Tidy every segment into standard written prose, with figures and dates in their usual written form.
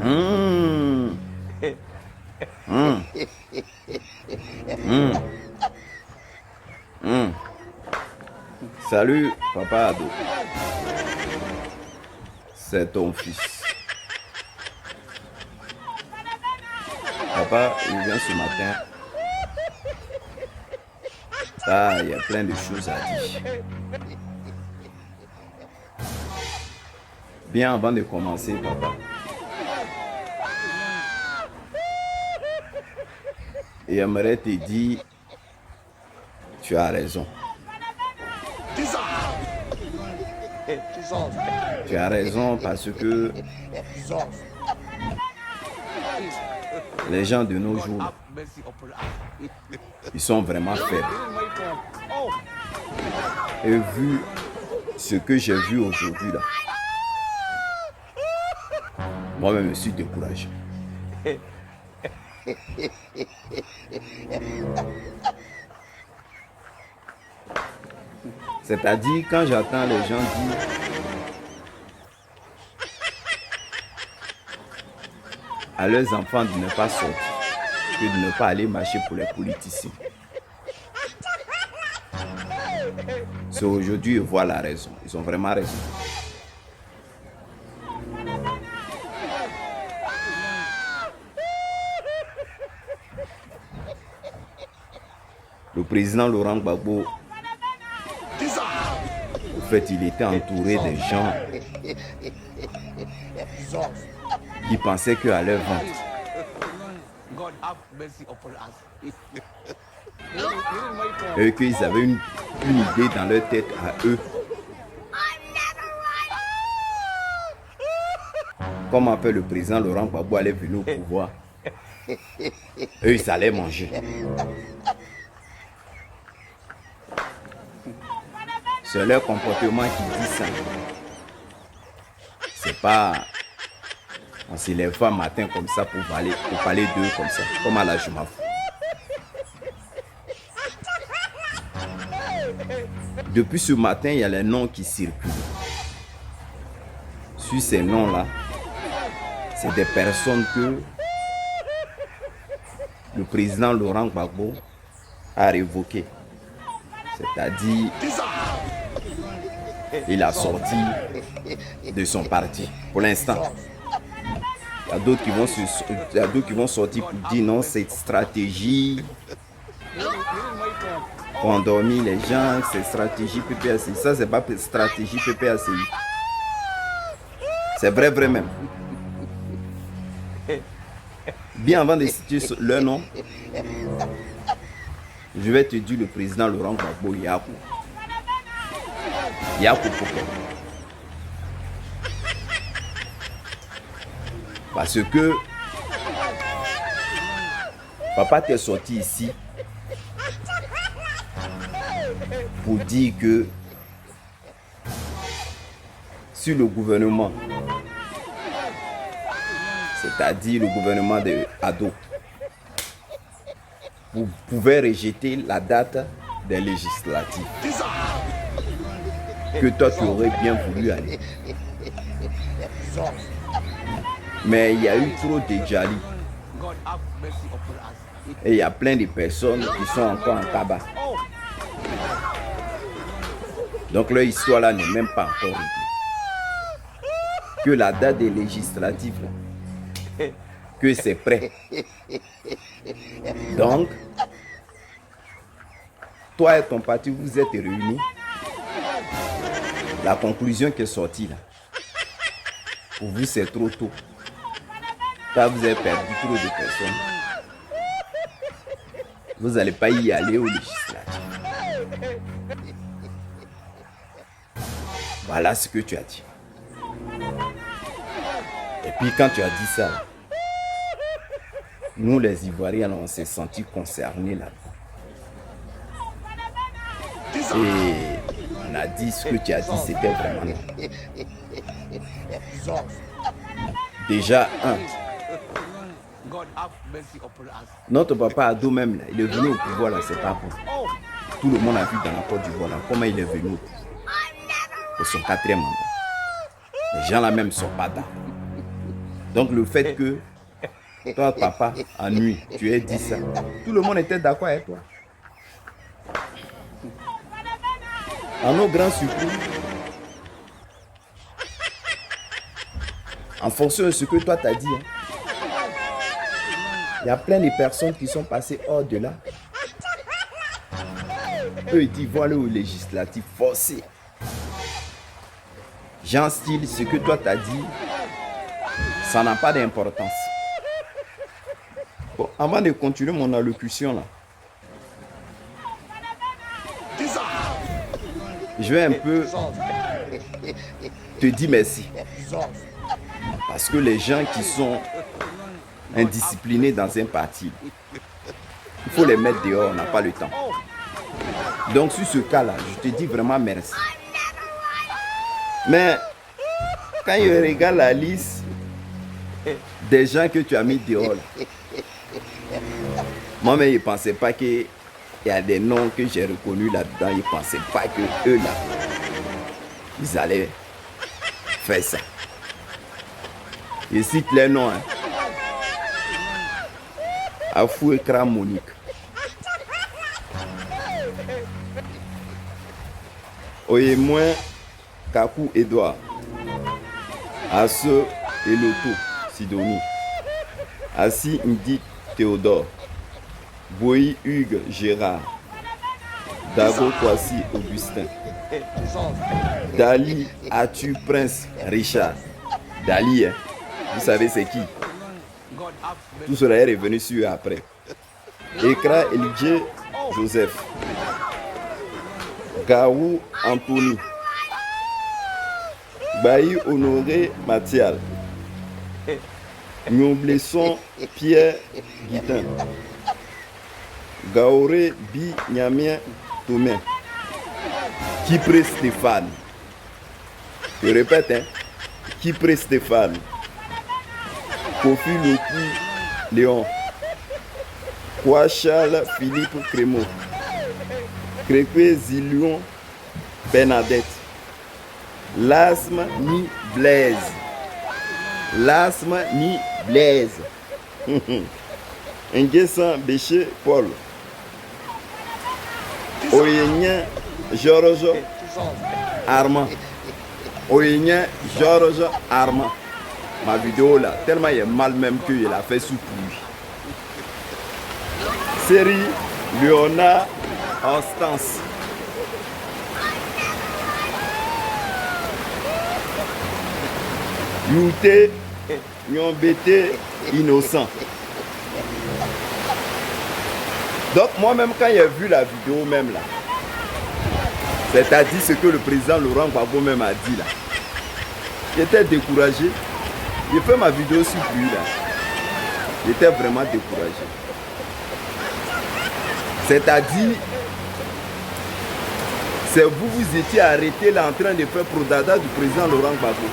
Mmh. Mmh. Mmh. Mmh. Salut, papa Ado. C'est ton fils. Papa, il vient ce matin. Ah, il y a plein de choses à dire. Bien avant de commencer, papa. Et j'aimerais te dire, tu as raison. Tu as raison parce que les gens de nos jours, ils sont vraiment faibles. Et vu ce que j'ai vu aujourd'hui là, moi-même je suis découragé. C'est-à-dire quand j'entends les gens dire à leurs enfants de ne pas sortir, que de ne pas aller marcher pour les politiciens. C'est aujourd'hui, ils voient la raison. Ils ont vraiment raison. Le président Laurent Gbagbo, en fait, il était entouré de gens qui pensaient qu'à leur ventre. Et qu'ils avaient une idée dans leur tête à eux. Comment fait le président Laurent Gbagbo allait venir au pouvoir? Eux, ils allaient manger. C'est leur comportement qui dit ça. C'est pas... On se lève pas matin comme ça pour parler d'eux comme ça. Comme à la je m'en fous. Depuis ce matin, il y a les noms qui circulent. Sur ces noms-là, c'est des personnes que le président Laurent Gbagbo a révoquées. C'est-à-dire, il a sorti de son parti pour l'instant. Il y a d'autres qui vont sortir pour dire non, cette stratégie pour endormir les gens, c'est stratégie PPACI. Ça, c'est pas stratégie PPACI. C'est vrai même. Bien avant de citer leur nom, je vais te dire le président Laurent Gbagbo Yakou. Yakou pourquoi? Parce que papa t'est sorti ici pour dire que sur le gouvernement, c'est-à-dire le gouvernement de Ado, vous pouvez rejeter la date des législatives que toi tu aurais bien voulu aller. Mais il y a eu trop de Djali. Et il y a plein de personnes qui sont encore en tabac. Donc leur histoire là n'est même pas encore réglée. Que la date des législatives là, que c'est prêt. Donc, toi et ton parti, vous êtes réunis. La conclusion qui est sortie là, pour vous c'est trop tôt. Car vous avez perdu trop de personnes. Vous n'allez pas y aller aux législatives. Voilà ce que tu as dit. Et puis quand tu as dit ça, nous les Ivoiriens, on s'est sentis concernés là. Et on a dit ce que tu as dit, c'était vraiment non. Déjà, notre papa Ado même là, il est venu au pouvoir là, c'est pas bon. Tout le monde a vu dans la Côte d'Ivoire là, comment il est venu au pouvoir. Pour son 4e mandat. Les gens là même sont pas d'accord. Donc le fait que toi, papa, en nuit, tu aies dit ça, tout le monde était d'accord avec toi. En nos grands surpris, en fonction de ce que toi t'as dit, il y a plein de personnes qui sont passées hors de là. Eux, ils vont aller au législatif forcé. Genre style, ce que toi t'as dit, ça n'a pas d'importance. Bon, avant de continuer mon allocution là, je vais un peu te dire merci. Parce que les gens qui sont indisciplinés dans un parti, il faut les mettre dehors, on n'a pas le temps. Donc sur ce cas-là, je te dis vraiment merci. Mais quand je regarde la liste des gens que tu as mis dehors, moi-même je ne pensais pas qu'il y a des noms que j'ai reconnus là-dedans. Je ne pensais pas que eux là, ils allaient faire ça. Je cite les noms. Afou Ekra Monique. Oyemouin Kakou Edouard. Asse Eloto Sidonie. Assi Ndi Théodore. Boyi Hugues Gérard. Dago Kwasi Augustin. Dali Atu Prince Richard. Dali, hein? Vous savez c'est qui? Tout cela est revenu sur eux après. Ekra Eligé Joseph. Gaou Anthony. Bailly Honoré Mathial. Nyomblesson Pierre Guitin. Gaoré Bi Nyamien Tomé. Kipré Stéphane. Je répète, hein. Kipré Stéphane. Kofi Loki Léon. Charles Philippe Crémeau. Crépé Zilion Bernadette. Lasme Ni Blaise. Lasme Ni Blaise. Nguessan Béché Paul. Oyenien Georges Armand. Oyenien Georges Armand. Ma vidéo là, tellement il est mal même qu'il a fait sous pluie. Série Léonard Constance. Youté Nyombete Innocent. Donc moi-même quand j'ai vu la vidéo même là, c'est-à-dire ce que le président Laurent Gbagbo même a dit là, j'étais découragé. J'ai fait ma vidéo sur lui là. J'étais vraiment découragé. C'est-à-dire, c'est vous étiez arrêté là en train de faire prodada du président Laurent Gbagbo.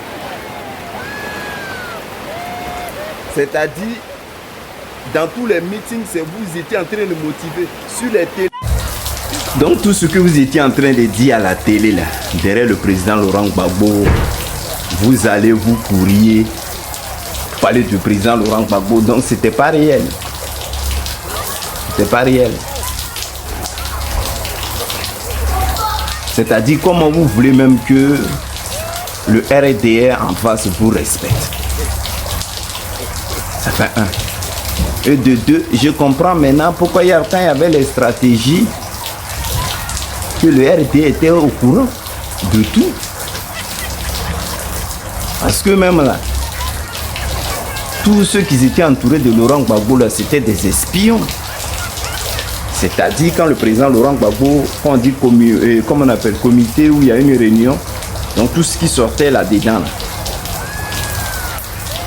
C'est-à-dire, dans tous les meetings, c'est vous étiez en train de motiver sur les télé. Donc tout ce que vous étiez en train de dire à la télé là, derrière le président Laurent Gbagbo, vous allez vous courrier. Parler du président Laurent Gbagbo, donc c'était pas réel. C'était pas réel. C'est-à-dire comment vous voulez même que le RDR en face vous respecte. Ça fait un. Et de deux, je comprends maintenant pourquoi hier quand il y avait les stratégies que le RDR était au courant de tout. Parce que même là, tous ceux qui étaient entourés de Laurent Gbagbo, c'était des espions. C'est-à-dire quand le président Laurent Gbagbo, quand on dit comment on appelle, comité où il y a une réunion, donc tout ce qui sortait là-dedans, là,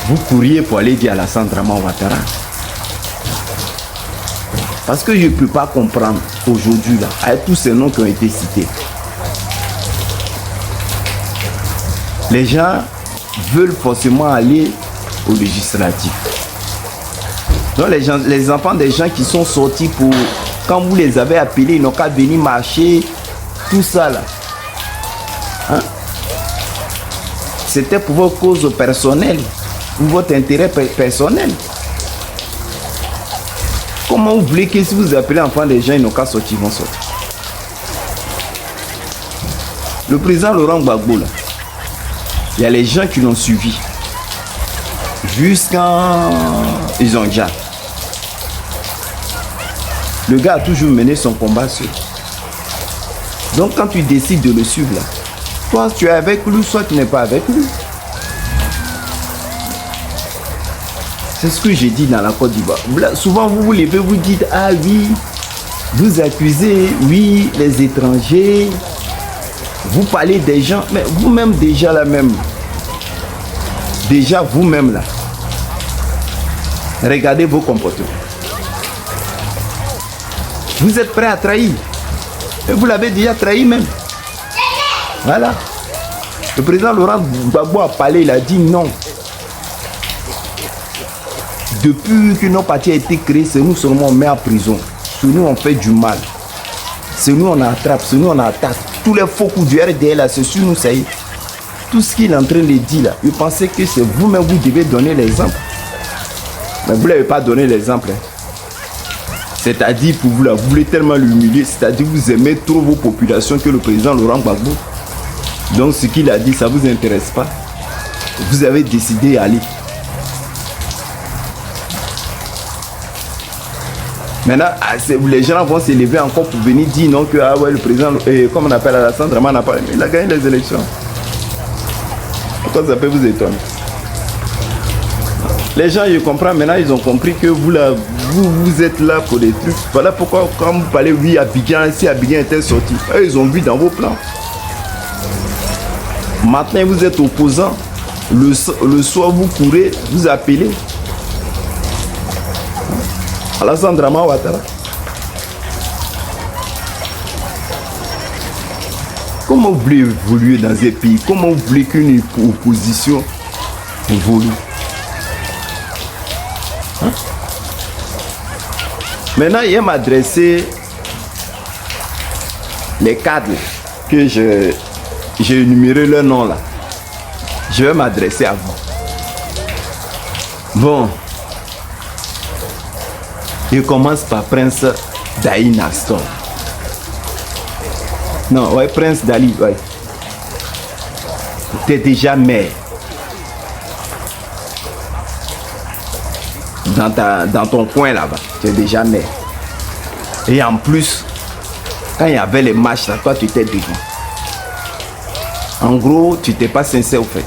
vous courriez pour aller dire à Alassane Draman Ouattara. Parce que je ne peux pas comprendre aujourd'hui, là, avec tous ces noms qui ont été cités. Les gens veulent forcément aller au législatif. Donc les enfants des gens qui sont sortis pour, quand vous les avez appelés, ils n'ont qu'à venir marcher, tout ça là. Hein? C'était pour vos causes personnelles. pour votre intérêt personnel. Comment vous voulez que si vous appelez enfants des gens, ils n'ont qu'à sortir, ils vont sortir. Le président Laurent Gbagbo, là, il y a les gens qui l'ont suivi jusqu'à Izonja. Le gars a toujours mené son combat seul. Donc quand tu décides de le suivre, là, soit tu es avec lui, soit tu n'es pas avec lui. C'est ce que j'ai dit dans la Côte d'Ivoire. Souvent vous vous levez, vous dites, ah oui, vous accusez, oui, les étrangers. Vous parlez des gens, mais vous-même déjà là même. Déjà vous-même là. Regardez vos comportements. Vous êtes prêt à trahir. Et vous l'avez déjà trahi même. Voilà. Le président Laurent Gbagbo a parlé, il a dit non. Depuis que nos partis a été créés, c'est nous seulement on met en prison. C'est nous on fait du mal. C'est nous on attrape, c'est nous on attaque. Tous les faux coups du RDL là, c'est sur nous, ça y est. Tout ce qu'il est en train de dire là, vous pensez que c'est vous-même, vous devez donner l'exemple. Mais vous ne l'avez pas donné l'exemple. C'est-à-dire pour vous là, vous voulez tellement l'humilier, c'est-à-dire vous aimez trop vos populations que le président Laurent Gbagbo. Donc ce qu'il a dit, ça ne vous intéresse pas. Vous avez décidé d'aller. Maintenant, les gens vont s'élever encore pour venir dire non que ah ouais, le président, comme on appelle Alassane Dramane, il a gagné les élections. Pourquoi ça peut vous étonner? Les gens, ils comprennent maintenant, ils ont compris que vous là, vous êtes là pour des trucs. Voilà pourquoi quand vous parlez, oui, Abidjan, si Abidjan était sorti, eux, ils ont vu dans vos plans. Maintenant, vous êtes opposant. Le soir, vous courez, vous appelez. Alassane Dramane Ouattara. Comment vous voulez évoluer dans un pays? Comment vous voulez qu'une opposition évolue? Hein? Maintenant, il m'a adressé les cadres que j'ai énuméré leur nom là. Je vais m'adresser à vous. Bon. Il commence par Prince Daï Nastor. Non, ouais, Prince Dali, ouais. Tu es déjà maire. Dans ton coin là-bas, tu es déjà maire. Et en plus, quand il y avait les matchs là, toi tu étais devant. En gros, tu n'étais pas sincère au fait.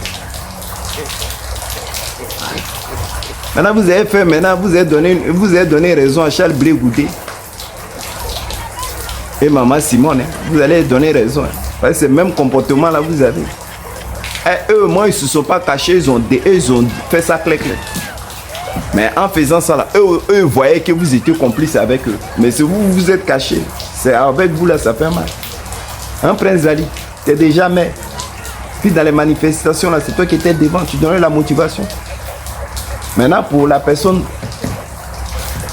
Maintenant, vous avez fait, vous avez donné raison à Charles Blé Goudé. Et Maman Simone, hein, vous allez donner raison. Hein. C'est le même comportement là, vous avez. Et eux, moi, ils ne se sont pas cachés, ils ont fait ça clair. Mais en faisant ça là, eux voyaient que vous étiez complices avec eux. Mais si vous êtes cachés, c'est avec vous là, ça fait mal. Hein, Prince Zali, tu es déjà maire. Puis dans les manifestations là, c'est toi qui étais devant, tu donnais la motivation. Maintenant, pour la personne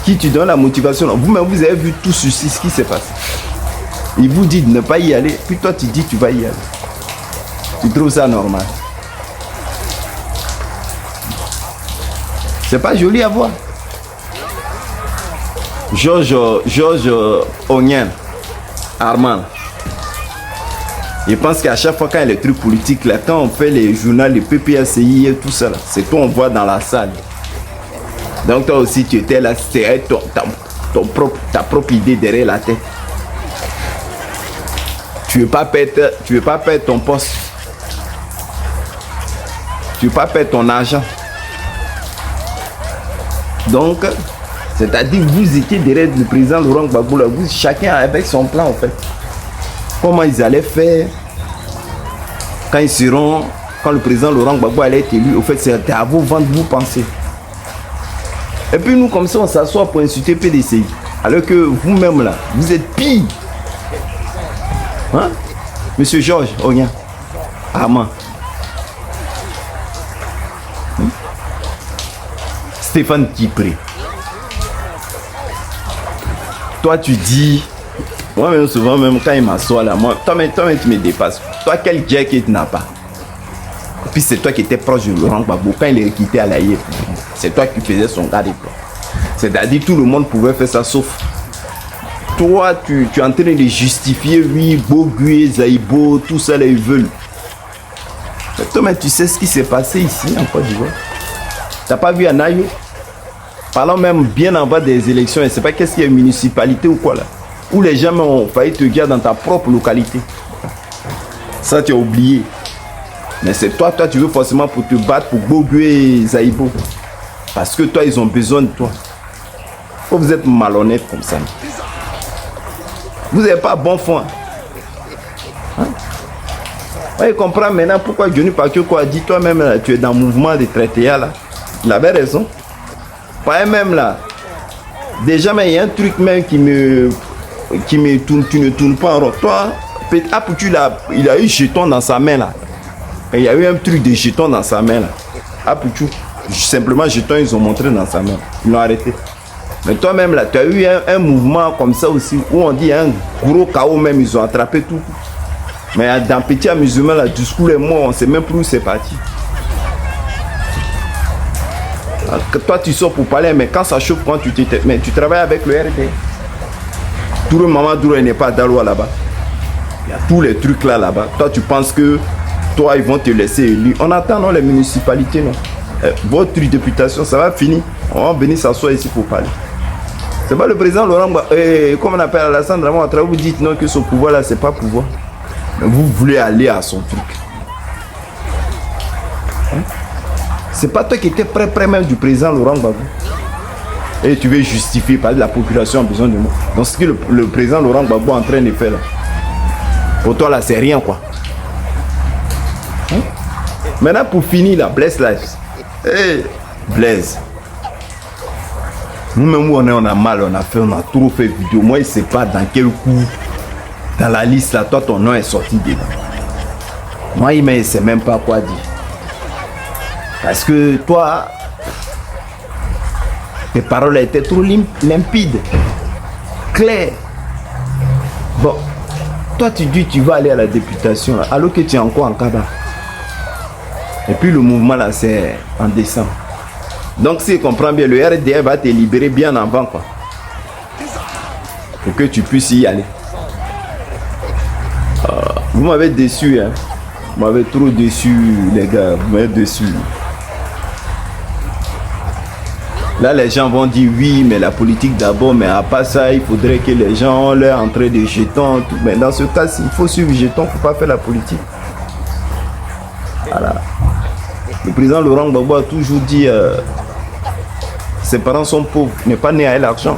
qui te donne la motivation, vous-même, vous avez vu tout ceci, ce qui s'est passé. Il vous dit de ne pas y aller, puis toi, tu dis que tu vas y aller. Tu trouves ça normal? C'est pas joli à voir. Georges Onyen, Armand. Je pense qu'à chaque fois quand il y a les trucs politiques, là, quand on fait les journaux, les PPACI et tout ça, c'est toi on voit dans la salle. Donc toi aussi tu étais là, c'était ta propre idée derrière la tête. Tu veux pas perdre ton poste. Tu veux pas perdre ton argent. Donc, c'est-à-dire que vous étiez derrière le président Laurent Gbagbo, chacun avec son plan en fait. Comment ils allaient faire quand le président Laurent Gbagbo allait être élu. Au fait, c'est à vos ventes, vous pensez. Et puis nous, comme ça, on s'assoit pour insulter PDCI. Alors que vous-même là, vous êtes pire. Hein? Monsieur Georges Onyen, Armand. Stéphane Kipré. Toi, tu dis... Moi-même, souvent, même quand il m'assoit là, toi-même, tu me dépasses. Toi, quel jacket tu n'as pas? Puis c'est toi qui étais proche de Laurent Gbagbo. Quand il est quitté à l'AIE, c'est toi qui faisais son garde. C'est-à-dire tout le monde pouvait faire ça sauf toi, tu es en train de justifier, oui, Bogué, Zaïbo, tout ça, là, ils veulent. Mais toi, mais tu sais ce qui s'est passé ici en Côte d'Ivoire. T'as pas vu Anayo? Parlons même bien en bas des élections, et c'est pas qu'est-ce qu'il y a une municipalité ou quoi là, où les gens ont failli te dire dans ta propre localité. Ça, tu as oublié. Mais c'est toi, tu veux forcément pour te battre pour Bogué et Zaïbo. Parce que toi, ils ont besoin de toi. Faut que vous êtes malhonnête comme ça. Vous n'avez pas bon fond. Hein? Ouais, comprends maintenant pourquoi Johnny Pacho a dit toi-même, tu es dans le mouvement de traité là. Il avait raison. Pas même là. Déjà, mais il y a un truc même qui me tourne, tu ne tournes pas en rond. Toi, il a eu jeton dans sa main là. Et il y a eu un truc de jeton dans sa main là. Apuchu, simplement jeton, ils ont montré dans sa main. Ils l'ont arrêté. Mais toi-même là, tu as eu un mouvement comme ça aussi, où on dit un gros chaos même, ils ont attrapé tout. Mais dans Petit Amusement, là, du coup, les mots, on ne sait même plus où c'est parti. Alors, toi, tu sors pour parler, mais quand ça chauffe, quand mais tu travailles avec le RD. Tout le moment, il n'est pas à Daloa là-bas. Il y a tous les trucs là-bas. Toi, tu penses que toi, ils vont te laisser élu. On attend, non, les municipalités, non. Votre députation, ça va finir. On va venir s'asseoir ici pour parler. C'est pas le président Laurent Gbagbo, comme on appelle Alassane Dramane Ouattara, vous dites non que ce pouvoir là c'est pas pouvoir. Mais vous voulez aller à son truc. Hein? C'est pas toi qui étais près même du président Laurent Gbagbo. Et tu veux justifier parce que la population a besoin de moi. Donc ce que le président Laurent Gbagbo est en train de faire là. Pour toi là c'est rien quoi. Hein? Maintenant pour finir là, Blaise Lives. Hey, Blaise. Nous-mêmes, on a mal, on a trop fait vidéo. Moi, je ne sais pas dans quel coup, dans la liste, là, toi, ton nom est sorti dedans. Moi, il ne sait même pas quoi dire. Parce que toi, tes paroles étaient trop limpides, claires. Bon, toi, tu dis tu vas aller à la députation, là, alors que tu es encore en cabas. Et puis, le mouvement, là, c'est en décembre. Donc, si tu comprends bien, le RDR va te libérer bien avant, quoi. Pour que tu puisses y aller. Vous m'avez déçu, hein. Vous m'avez trop déçu, les gars. Vous m'avez déçu. Là, les gens vont dire oui, mais la politique d'abord, mais à part ça, il faudrait que les gens leur entrée de jetons. Tout. Mais dans ce cas, s'il faut suivre jetons, il ne faut pas faire la politique. Voilà. Le président Laurent Gbagbo a toujours dit ses parents sont pauvres, il n'est pas né avec l'argent.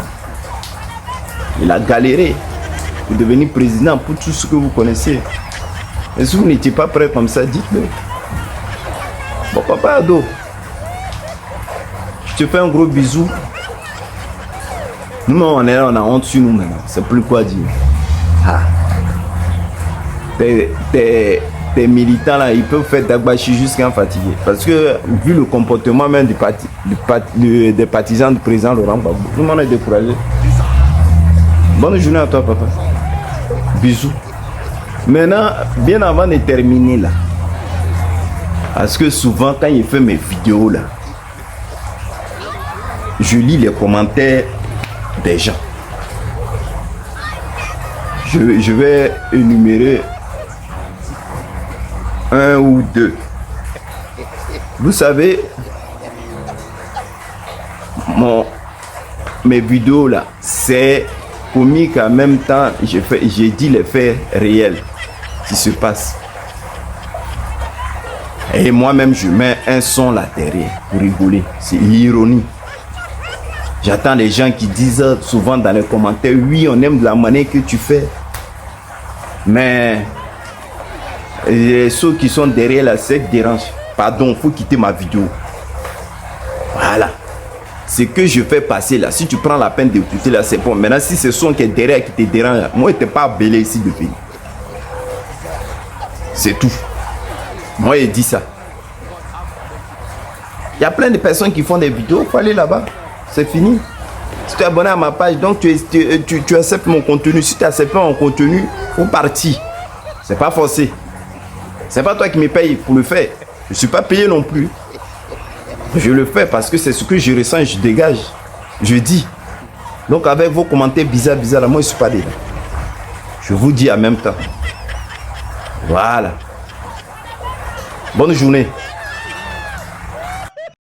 Il a galéré pour devenir président pour tout ce que vous connaissez. Et si vous n'étiez pas prêt comme ça, dites-le. Bon, papa Ado, je te fais un gros bisou. Nous, on est là, on a honte sur nous maintenant. C'est plus quoi dire. Ah. Tes militants là, ils peuvent faire d'Agbachi jusqu'à fatigué. Parce que vu le comportement même des partisans du président Laurent Gbagbo, tout le monde est découragé. Bonne journée à toi, papa. Bisous. Maintenant, bien avant de terminer là, parce que souvent quand il fait mes vidéos là, je lis les commentaires des gens. Je vais énumérer un ou deux. Vous savez, mes vidéos là, c'est comique en même temps. J'ai dit les faits réels qui se passent. Et moi-même, je mets un son là derrière pour rigoler. C'est l'ironie. J'attends les gens qui disent souvent dans les commentaires, oui, on aime la manière que tu fais. Mais ceux qui sont derrière la secte dérangent. Pardon, il faut quitter ma vidéo. Voilà. Ce que je fais passer là, si tu prends la peine d'écouter là, c'est bon. Maintenant, si ce son qui est derrière qui te dérange, moi, je n'étais pas belé ici depuis. C'est tout. Moi, je dis ça. Il y a plein de personnes qui font des vidéos, il faut aller là-bas. C'est fini. Si tu es abonné à ma page, donc tu acceptes mon contenu. Si tu acceptes mon contenu, il faut partir. C'est pas forcé. C'est pas toi qui me paye pour le faire. Je ne suis pas payé non plus. Je le fais parce que c'est ce que je ressens et je dégage. Je dis. Donc avec vos commentaires bizarres, là, moi je ne suis pas dedans. Je vous dis en même temps. Voilà. Bonne journée.